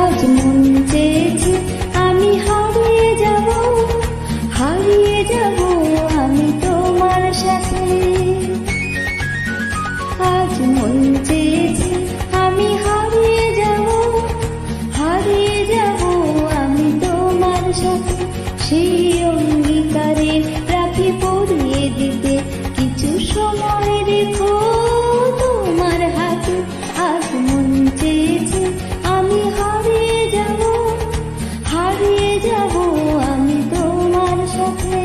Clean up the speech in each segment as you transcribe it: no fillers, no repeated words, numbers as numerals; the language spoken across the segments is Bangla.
আজ মন চেয়েছে আমি হারিয়ে যাব, হারিয়ে যাব আমি তোমার সাথে। আজ মন চেয়েছে আমি হারিয়ে যাব, হারিয়ে যাব আমি তোমার সাথে। সেই অঙ্গীকারে রাখি পরিয়ে দিতে কিছু সময় রেখো তোমার হাতে। আজ মন চেয়েছে আমি হারিয়ে যাব, হারিয়ে যাব আমি তোমার সাথে।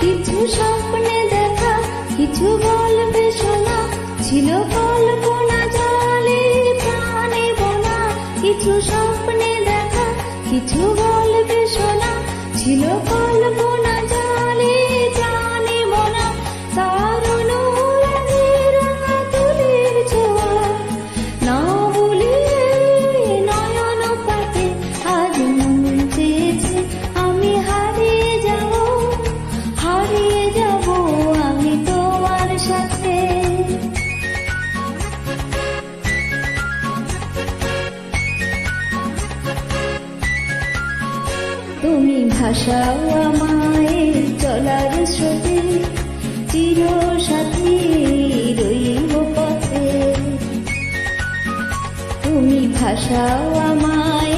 কিছু স্বপ্নে দেখা, কিছু গল্পে শোনা, ছিল কল্পনা জালে প্রাণে বোনা। কিছু স্বপ্নে দেখা, কিছু গল্পে শোনা, ছিল কল্পনা জালে প্রাণে বোনা। তার অনুরাগে রাঙা তুলির ছোঁয়া, না বলিয়ে নয়ন পাতে। আজ মন চেয়েছে আমি হারিয়ে যাব, হারিয়ে যাব আমি তোমার সাথে। তুমি ভাষাও আমায় চলার স্রোতে, চির সাথী রইব পথে। তুমি ভাষাও আমায়